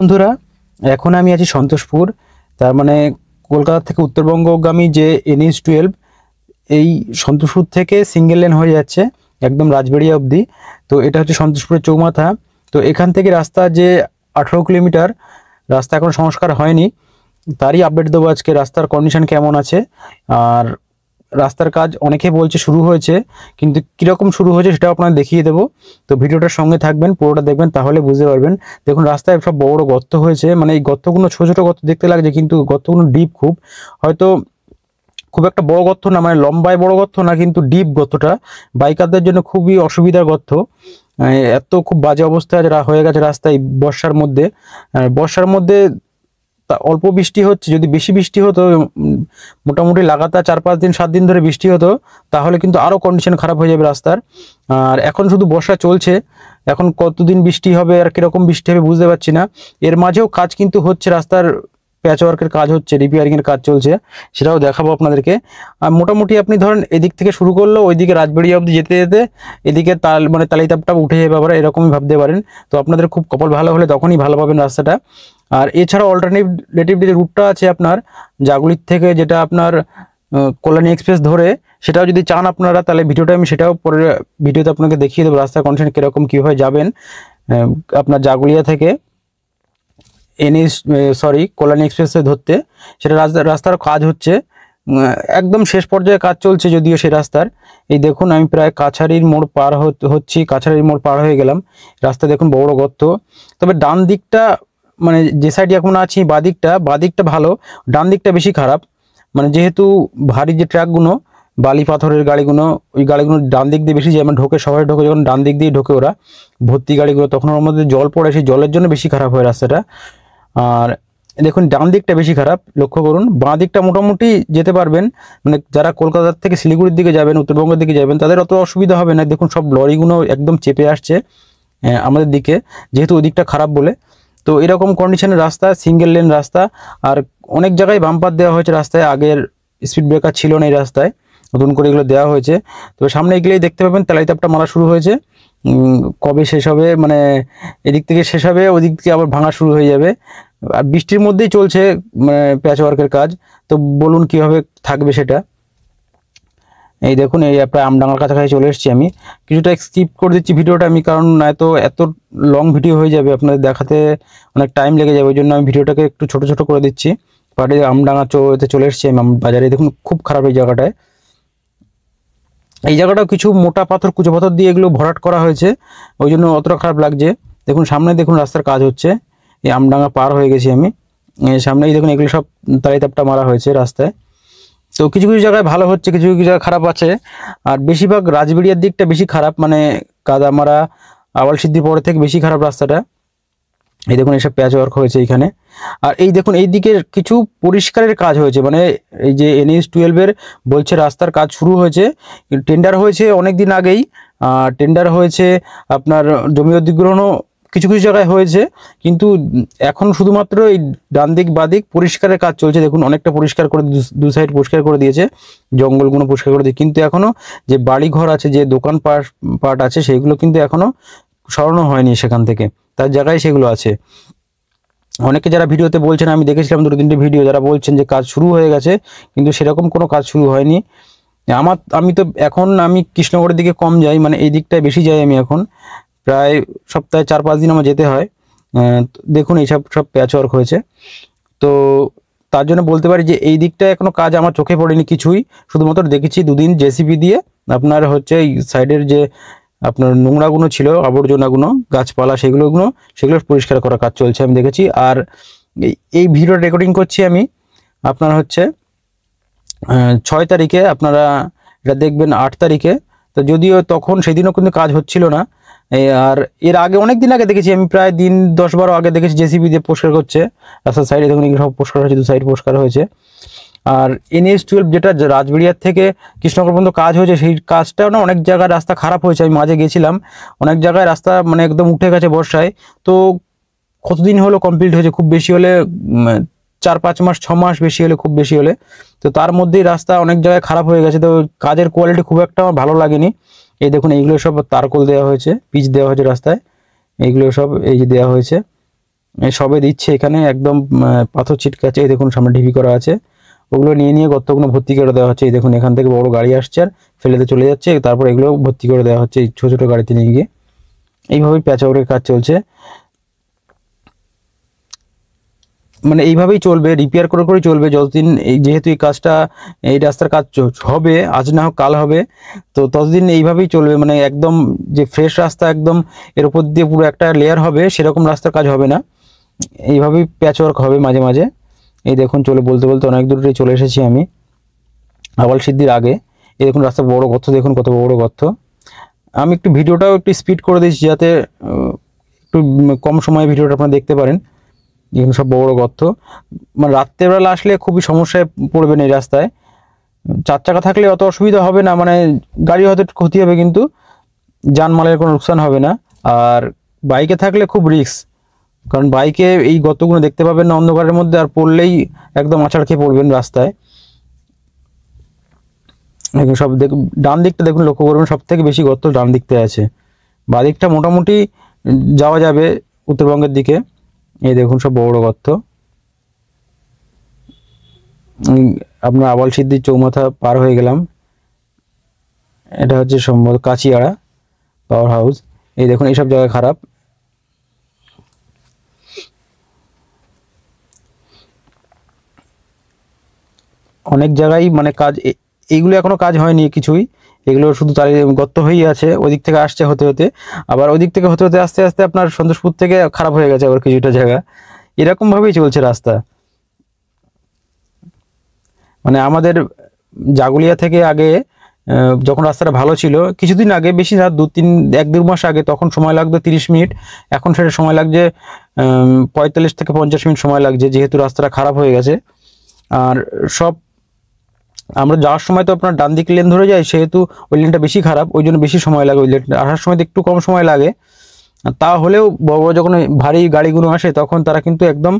বন্ধুরা, এখন আমি আছি সন্তোষপুর। তার মানে কলকাতা থেকে উত্তরবঙ্গগামী যে NH-12 এই সন্তোষপুর থেকে সিঙ্গেল লেন হয়ে যাচ্ছে একদম রাজবাড়িয়া অবধি। তো এটা হচ্ছে সন্তোষপুরের চৌমাথা। তো এখান থেকে রাস্তা যে 18 কিলোমিটার রাস্তা এখন সংস্কার হয়নি, তারই আপডেট দেবো আজকে রাস্তার কন্ডিশন কেমন আছে। আর রাস্তার কাজ অনেকে বলছে শুরু হয়েছে, কিন্তু কীরকম শুরু হয়েছে সেটাও আপনারা দেখিয়ে দেবো। তো ভিডিওটার সঙ্গে থাকবেন, পুরোটা দেখবেন, তাহলে বুঝতে পারবেন। দেখুন রাস্তায় সব বড় বড় গর্ত হয়েছে, মানে এই গর্তগুলো ছোট ছোট গর্ত দেখতে লাগছে, কিন্তু গর্তগুলো ডিপ খুব। হয়তো খুব একটা বড় গর্ত না, মানে লম্বায় বড় গর্ত না, কিন্তু ডিপ গর্তটা বাইকারদের জন্য খুবই অসুবিধার গর্ত। এত খুব বাজে অবস্থা যারা হয়ে গেছে রাস্তায় বর্ষার মধ্যে। বর্ষার মধ্যে অল্প বৃষ্টি হচ্ছে, যদি বেশি বৃষ্টি হতো, মোটামুটি লাগাতার 4-5 দিন 7 দিন ধরে বৃষ্টি হতো, তাহলে কিন্তু আরও কন্ডিশন খারাপ হয়ে যাবে রাস্তার। আর এখন শুধু বর্ষা চলছে, এখন কতদিন বৃষ্টি হবে আর কীরকম বৃষ্টি হবে বুঝতে পারছি না। এর মাঝেও কাজ কিন্তু হচ্ছে, রাস্তার প্যাচওয়ার্কের কাজ হচ্ছে, রিপেয়ারিংয়ের কাজ চলছে, সেটাও দেখাবো আপনাদেরকে। আর মোটামুটি আপনি ধরেন এদিক থেকে শুরু করলো ওইদিকে রাজবাড়িয়া অবধি যেতে যেতে এদিকে তালিতাপটা উঠে যাবে আবার, এরকমই ভাবতে পারেন। তো আপনাদের খুব কপাল ভালো হলে তখনই ভালো পাবেন রাস্তাটা। আর এছাড়া অল্টারনেটিভ যে রুটটা আছে আপনার জাগুলির থেকে, যেটা আপনার কল্যাণী এক্সপ্রেস ধরে, সেটাও যদি চান আপনারা, তাহলে ভিডিওটা আমি সেটাও পরে ভিডিওতে আপনাকে দেখিয়ে দেবো রাস্তার কন্ডিশন কীরকম, কীভাবে যাবেন আপনার জাগুলিয়া থেকে কল্যাণী এক্সপ্রেসে ধরতে। সেটা রাস্তার কাজ হচ্ছে, একদম শেষ পর্যায়ে কাজ চলছে যদিও সেই রাস্তার। এই দেখুন আমি প্রায় কাছারির মোড় পার হচ্ছি, কাছারির মোড় পার হয়ে গেলাম। রাস্তা দেখুন বড় গর্ত। তবে ডান দিকটা, মানে যে সাইডে এখন আছি বাদিকটা ভালো, ডান দিকটা বেশি খারাপ। মানে যেহেতু ভারী যে ট্রাকগুলো, বালি পাথরের গাড়িগুলো, ওই গাড়িগুলো ডান দিক দিয়ে বেশি যায়, মানে ঢোকে, শহরে ঢোকে যখন ডান দিক দিয়ে ঢোকে ওরা ভর্তি গাড়িগুলো, তখন ওর মধ্যে জল পড়ে, সেই জলের জন্য বেশি খারাপ হয় রাস্তাটা। আর দেখুন ডান দিকটা বেশি খারাপ, লক্ষ্য করুন। বাঁ দিকটা মোটামুটি যেতে পারবেন, মানে যারা কলকাতার থেকে শিলিগুড়ির দিকে যাবেন, উত্তরবঙ্গের দিকে যাবেন, তাদের অত অসুবিধা হবে না। দেখুন সব লরিগুলো একদম চেপে আসছে আমাদের দিকে, যেহেতু ওই দিকটা খারাপ বলে। তো এরকম কন্ডিশনের রাস্তা, সিঙ্গেল লেন রাস্তা। আর অনেক জায়গায় বাম্পার দেওয়া হয়েছে রাস্তায়, আগের স্পিড ব্রেকার ছিল না এই রাস্তায়, নতুন করে এগুলো দেওয়া হয়েছে। তো সামনে এগুলোই দেখতে পাবেন তালিতাপটা মারা শুরু হয়েছে। কবে শেষ হবে, মানে এদিক থেকে শেষ হবে, ওদিক থেকে আবার ভাঙা শুরু হয়ে যাবে। আর বৃষ্টির মধ্যেই চলছে মানে প্যাচওয়ার্কের কাজ। তো বলুন কিভাবে থাকবে সেটা। এই দেখুন এই প্রায় আমডাঙ্গার কাছাকাছি চলে এসেছি আমি। কিছুটা স্কিপ করে দিচ্ছি ভিডিওটা আমি, কারণ এত লং ভিডিও হয়ে যাবে, আপনাদের দেখাতে অনেক টাইম লেগে যাবে, ওই জন্য আমি ভিডিওটাকে একটু ছোট ছোট করে দিচ্ছি। পাটে আমডাঙ্গা চলে এসেছি আমি বাজারে। দেখুন খুব খারাপ এই জায়গাটায়। এই জায়গাটাও কিছু মোটা পাথর, কুচো পাথর দিয়ে এগুলো ভরাট করা হয়েছে, ওই জন্য অতটা খারাপ লাগছে। দেখুন সামনে দেখুন রাস্তার কাজ হচ্ছে, এই আমডাঙ্গা পার হয়ে গেছি আমি। সামনেই দেখুন এগুলো সব তালিতাপটা মারা হয়েছে রাস্তায়। তো কিছু কিছু জায়গায় ভালো হচ্ছে, কিছু কিছু জায়গায় খারাপ আছে। আর বেশিরভাগ রাজবাড়িয়ার দিকটা বেশি খারাপ, মানে কাদামারা আওয়ালসিদ্ধি পরে থেকে বেশি খারাপ রাস্তাটা। এই দেখুন এইসব প্যাচ ওয়ার্ক হয়েছে এইখানে। আর এই দেখুন এই দিকের কিছু পরিষ্কারের কাজ হয়েছে, মানে এই যে NH-12 বলছে রাস্তার কাজ শুরু হয়েছে, টেন্ডার হয়েছে অনেক দিন আগেই। টেন্ডার হয়েছে আপনার জমি অধিগ্রহণও কিছু কিছু জায়গায় হয়েছে, কিন্তু এখন শুধুমাত্র এই ডান দিক বাদিক পরিষ্কারের কাজ চলছে। দেখুন অনেকটা পরিষ্কার করে, দু সাইড পরিষ্কার করে দিয়েছে, জঙ্গলগুলো পরিষ্কার করে দিয়েছে, কিন্তু এখনও যে বাড়িঘর আছে, যে দোকান পাট আছে, সেইগুলো কিন্তু এখনও সরানো হয়নি সেখান থেকে, তার জায়গায় সেগুলো আছে। অনেকে যারা ভিডিওতে বলছেন, আমি দেখেছিলাম 2-3টে ভিডিও, যারা বলছেন যে কাজ শুরু হয়ে গেছে, কিন্তু সেরকম কোনো কাজ শুরু হয়নি। আমি তো এখন কৃষ্ণনগরের দিকে কম যাই, মানে এই দিকটায় বেশি যাই আমি এখন, প্রায় সপ্তাহে 4-5 দিন আমার যেতে হয়। দেখুন এইসব সব প্যাচওয়ার্ক হয়েছে। তো তার জন্য বলতে পারি যে এই দিকটায় এখনো কাজ আমার চোখে পড়েনি কিছুই, শুধুমাত্র দেখেছি 2 দিন জেসিবি দিয়ে আপনার হচ্ছে এই সাইডের যে আপনার নোংরাগুলো ছিল, আবর্জনাগুলো, গাছপালা, সেগুলো পরিষ্কার করার কাজ চলছে আমি দেখেছি। আর এই ভিডিও রেকর্ডিং করছি আমি আপনার হচ্ছে 6 তারিখে, আপনারা এটা দেখবেন 8 তারিখে। তো যদিও তখন সেদিনও কিন্তু কাজ হচ্ছিল না। আর এর আগে অনেক দিন আগে দেখেছি আমি, প্রায় দিন 10-12 আগে দেখেছি জেসিবি দিয়ে পরিষ্কার করছে রাস্তার সাইডে। দেখুন এগুলো সব পরিষ্কার হয়েছে, 2 সাইড পরিষ্কার হয়েছে। আর NH-12 যেটা রাজবাড়িয়ার থেকে কৃষ্ণনগর পর্যন্ত কাজ হয়েছে, সেই কাজটাও না অনেক জায়গায় রাস্তা খারাপ হয়েছে। আমি মাঝে গেছিলাম, অনেক জায়গায় রাস্তা মানে একদম উঠে গেছে বর্ষায়। তো কতদিন হলো কমপ্লিট হয়েছে, খুব বেশি হলে 4-5 মাস, 6 মাস, বেশি হলে, খুব বেশি হলে। তো তার মধ্যেই রাস্তা অনেক জায়গায় খারাপ হয়ে গেছে। তো কাজের কোয়ালিটি খুব একটা আমার ভালো লাগেনি। এই দেখুন এইগুলো সব তারকোল দেওয়া হয়েছে, পিচ দেওয়া হয়েছে রাস্তায়, এইগুলো সব এই যে দেওয়া হয়েছে। সবে দিচ্ছে এখানে, একদম পাথর ছিটকাচ্ছে। এই দেখুন সামনে ঢিপি করা আছে, ওগুলো নিয়ে নিয়ে গর্তগুলো ভর্তি করে দেওয়া হচ্ছে। এই দেখুন এখান থেকে বড় গাড়ি আসছে আর ফেলেতে চলে যাচ্ছে, তারপর এগুলো ভর্তি করে দেওয়া হচ্ছে এই ছোট ছোট গাড়িতে নিয়ে গিয়ে। এইভাবেই প্যাচওয়ার্কের কাজ চলছে, মানে এইভাবেই চলবে, রিপেয়ার করে করে চলবে যতদিন এই, যেহেতু এই কাজটা, এই রাস্তার কাজ হবে, আজ না হোক কাল হবে, তো ততদিন এইভাবেই চলবে। মানে একদম যে ফ্রেশ রাস্তা একদম এর উপর দিয়ে পুরো একটা লেয়ার হবে সেরকম রাস্তার কাজ হবে না, এইভাবেই প্যাচওয়ার্ক হবে মাঝে মাঝে। এই দেখুন চলে বলতে বলতে অনেক দূরে চলে এসেছি আমি আবালসিদ্ধির আগে। এই দেখুন রাস্তা বড় গর্ত, দেখুন কত বড় গর্ত। আমি একটু ভিডিওটাও একটু স্পিড করে দিয়েছি যাতে একটু কম সময়ে ভিডিওটা আপনারা দেখতে পারেন। এখানে সব বড় বড় গর্ত, মানে রাত্রেবেলা আসলে খুবই সমস্যায় পড়বেন এই রাস্তায়। 4 চাকা থাকলে অত অসুবিধা হবে না, মানে গাড়ি হয়তো একটু ক্ষতি হবে কিন্তু জানমালের কোনো নুকসান হবে না। আর বাইকে থাকলে খুব রিস্ক, কারণ বাইকে এই গর্তগুলো দেখতে পাবেন না অন্ধকারের মধ্যে, আর পড়লেই একদম আছাড় খেয়ে পড়বেন রাস্তায়। দেখুন সব দেখুন, ডান দিকটা দেখুন লক্ষ্য করবেন, সব থেকে বেশি গর্ত ডান দিকতে আছে। বাঁ দিকটা মোটামুটি যাওয়া যাবে উত্তরবঙ্গের দিকে। এই দেখুন সব বড় বড় গর্ত। আপনার আবালসিদ্ধির চৌমাথা পার হয়ে গেলাম, এটা হচ্ছে সম্ভবত কাচিয়াড়া পাওয়ার হাউস। এই দেখুন এইসব জায়গা খারাপ, অনেক জায়গায় মানে কাজ, এইগুলো এখনো কাজ হয়নি কিছুই, এগুলো শুধু চারি গর্ত হয়েই আছে। ওদিক থেকে আসছে হতে হতে, আবার ওদিক থেকে হতে হতে আস্তে আস্তে আপনার সন্তোষপুর থেকে খারাপ হয়ে গেছে আবার কিছুটা জায়গা। এরকম ভাবেই চলছে রাস্তা। মানে আমাদের জাগুলিয়া থেকে আগে যখন রাস্তাটা ভালো ছিল কিছুদিন আগে, বেশি না, 1-2 মাস আগে, তখন সময় লাগতো 30 মিনিট, এখন সেটা সময় লাগছে 45 থেকে 50 মিনিট সময় লাগছে, যেহেতু রাস্তাটা খারাপ হয়ে গেছে। আর সব আমরা যাওয়ার সময় তো আপনার ডান দিক লেন ধরে যাই, সেহেতু ওই লেনটা বেশি খারাপ, ওই জন্য বেশি সময় লাগে। ওই লেনটা আসার সময় তো একটু কম সময় লাগে, তা হলেও বড় বড় যখন ভারী গাড়িগুলো আসে তখন তারা কিন্তু একদম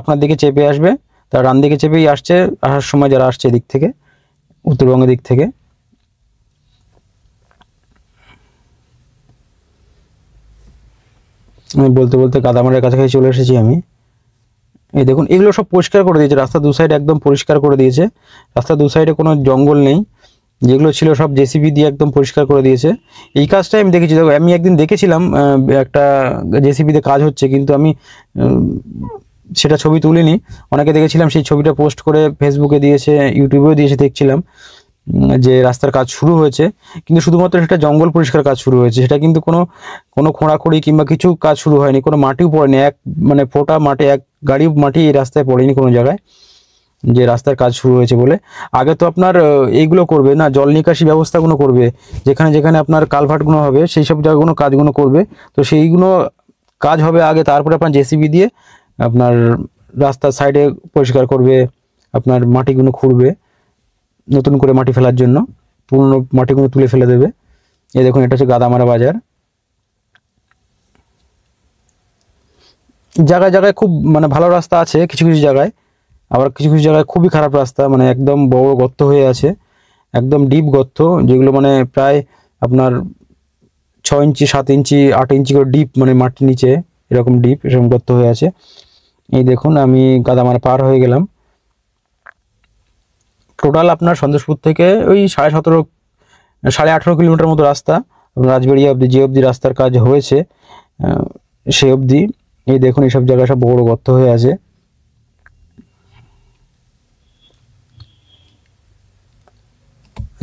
আপনার দিকে চেপে আসবে। তারা ডান দিকে চেপেই আসছে আসার সময়, যারা আসছে এদিক থেকে উত্তরবঙ্গের দিক থেকে। আমি বলতে বলতে কাদামারের কাছাকাছি চলে এসেছি আমি। এই দেখুন এগুলো সব পরিষ্কার করে দিয়েছে, রাস্তা দু সাইড একদম পরিষ্কার করে দিয়েছে, রাস্তা দু সাইডে কোনো জঙ্গল নেই, যেগুলো ছিল সব জেসিবি দিয়ে একদম পরিষ্কার করে দিয়েছে। এই কাজটাই আমি দেখেছি, আমি একদিন দেখেছিলাম একটা জেসিবিতে কাজ হচ্ছে, কিন্তু আমি সেটা ছবি তুলিনি। অনেকে দেখেছিলাম সেই ছবিটা পোস্ট করে ফেসবুকে দিয়েছে, ইউটিউবেও দিয়েছে, দেখছিলাম যে রাস্তার কাজ শুরু হয়েছে, কিন্তু শুধুমাত্র সেটা জঙ্গল পরিষ্কার কাজ শুরু হয়েছে, সেটা কিন্তু কোনো কোনো খোঁড়াখুড়ি কিংবা কিছু কাজ শুরু হয়নি, কোনো মাটিও পড়েনি, মানে ফোটা মাটি, এক গাড়ি মাটি এই রাস্তায় পড়েনি কোনো জায়গায়, যে রাস্তার কাজ শুরু হয়েছে বলে। আগে তো আপনার এইগুলো করবে না, জল নিকাশি ব্যবস্থাগুলো করবে, যেখানে যেখানে আপনার কালভার্টগুলো হবে সেই সব জায়গাগুলো কাজগুলো করবে, তো সেইগুলো কাজ হবে আগে, তারপরে আপনার জেসিবি দিয়ে আপনার রাস্তার সাইডে পরিষ্কার করবে, আপনার মাটিগুলো খুঁড়বে নতুন করে মাটি ফেলার জন্য, পুরনো মাটিগুলো তুলে ফেলে দেবে। এই দেখুন এটা হচ্ছে গাদামারা বাজার। জায়গায় জায়গায় খুব মানে ভালো রাস্তা আছে কিছু কিছু জায়গায়, আবার কিছু কিছু জায়গায় খুবই খারাপ রাস্তা, মানে একদম বড় গর্ত হয়ে আছে, একদম ডিপ গর্ত, যেগুলো মানে প্রায় আপনার 6 ইঞ্চি 7 ইঞ্চি 8 ইঞ্চি করে ডিপ, মানে মাটির নিচে এরকম ডিপ, এরকম গর্ত হয়ে আছে। এই দেখুন আমি গাদামারা পার হয়ে গেলাম। টোটাল আপনার সন্তোষপুর থেকে ওই 17.5 18.5 কিলোমিটার মতো রাস্তা, রাজবাড়িয়া অব্দি, যে অব্দি রাস্তার কাজ হয়েছে সে অবধি। এই দেখুন এইসব জায়গায় সব বড় গর্ত হয়ে আছে।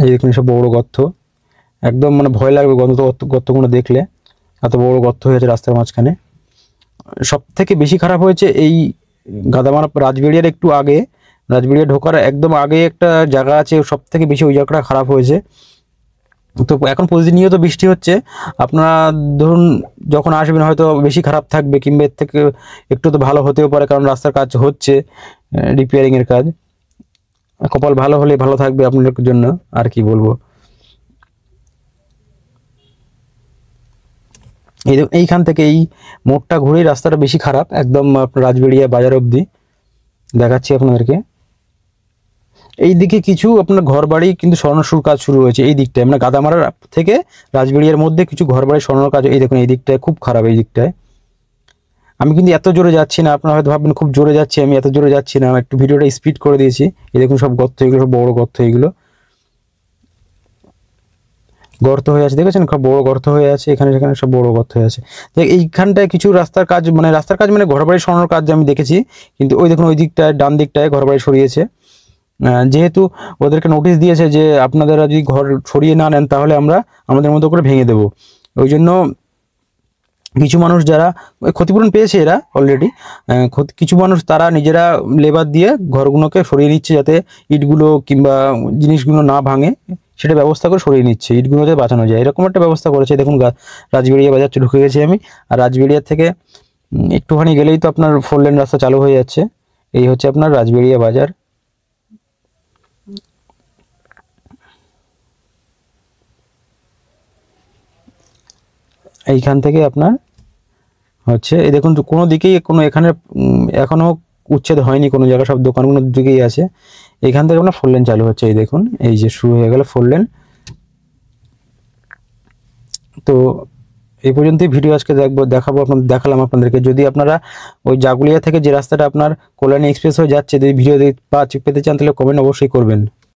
এই দেখুন সব বড় গর্ত, একদম মানে ভয় লাগবে গর্তগুলো দেখলে, এত বড় গর্ত হয়েছে রাস্তার মাঝখানে। সব থেকে বেশি খারাপ হয়েছে এই গাদামারা রাজবাড়িয়ার একটু আগে, রাজবাড়িয়া ঢোকার একদম আগে একটা জায়গা আছে, সব থেকে বেশি ওই জায়গাটা খারাপ হয়েছে। তো এখন প্রতিনিয়ত বৃষ্টি হচ্ছে, আপনারা ধরুন যখন আসবেন হয়তো বেশি খারাপ থাকবে, কিংবা এর থেকে একটু তো ভালো হতেও পারে, কারণ রাস্তার কাজ হচ্ছে, রিপেয়ারিং এর কাজ। কপাল ভালো হলে ভালো থাকবে আপনাদের জন্য, আর কি বলবো। এইখান থেকে এই মোড়টা ঘুরেই রাস্তাটা বেশি খারাপ, একদম রাজবাড়িয়া বাজার অবধি দেখাচ্ছি আপনাদেরকে। এই দিকে কিছু আপনার ঘর বাড়ি কিন্তু সরানোর কাজ শুরু হয়েছে, এই দিকটায় মানে গাদামারার থেকে রাজবাড়িয়ার মধ্যে কিছু ঘর বাড়ি সরানোর কাজ। এই দেখুন এই দিকটায় খুব খারাপ, এই দিকটায় আমি কিন্তু এত জোরে যাচ্ছি না, আপনারা হয়তো ভাববেন খুব জোরে যাচ্ছি, আমি এত জোরে যাচ্ছি না, একটু ভিডিওটা স্পিড করে দিয়েছি। এই দেখুন সব গর্ত, এগুলো সব বড় গর্ত, এগুলো গর্ত হয়ে আছে, দেখেছেন খুব বড় গর্ত হয়ে আছে, এখানে সেখানে সব বড় গর্ত হয়ে আছে। এইখানটায় কিছু রাস্তার কাজ, মানে রাস্তার কাজ মানে ঘরবাড়ি সরানোর কাজ আমি দেখেছি, কিন্তু ওই দেখুন ওই দিকটায় ডান দিকটায় ঘরবাড়ি সরিয়েছে। যেহেতু ওদেরকে নোটিশ দিয়েছে যে আপনারা যদি ঘর সরিয়ে না নেন তাহলে আমরা আমাদের মতো করে ভেঙে দেব। ওই জন্য কিছু মানুষ যারা ক্ষতিপূরণ পেয়েছে, এরা অলরেডি কিছু মানুষ তারা নিজেরা লেবার দিয়ে ঘরগুলোকে সরিয়ে নিচ্ছে, যাতে ইটগুলো কিংবা জিনিসগুলো না ভাঙে, সেটা ব্যবস্থা করে সরিয়ে নিচ্ছে, ইটগুলো যাতে বাঁচানো যায়, এরকম একটা ব্যবস্থা করেছে। দেখুন রাজবেড়িয়া বাজার ঢুকে গেছি আমি, আর রাজবেড়িয়া থেকে একটুখানি গেলেই তো আপনার 4 লেন রাস্তা চালু হয়ে যাচ্ছে। এই হচ্ছে আপনার রাজবেড়িয়া বাজার। এইখান থেকে আপনার হচ্ছে এই দেখুন কোনো দিকেই কোনো এখানে এখনো উচ্ছেদ হয়নি কোনো জায়গা, সব দোকানগুলো দিকেই আছে। এখান থেকে আপনার 4 লেন চালু হচ্ছে, এই দেখুন এই যে শুরু হয়ে গেল 4 লেন। তো এই পর্যন্তই ভিডিও আজকে দেখালাম আপনাদেরকে। যদি আপনারা ওই জাগুলিয়া থেকে যে রাস্তাটা আপনার কল্যাণী এক্সপ্রেস হয়ে যাচ্ছে, যদি ভিডিও পেতে চান তাহলে কমেন্ট অবশ্যই করবেন।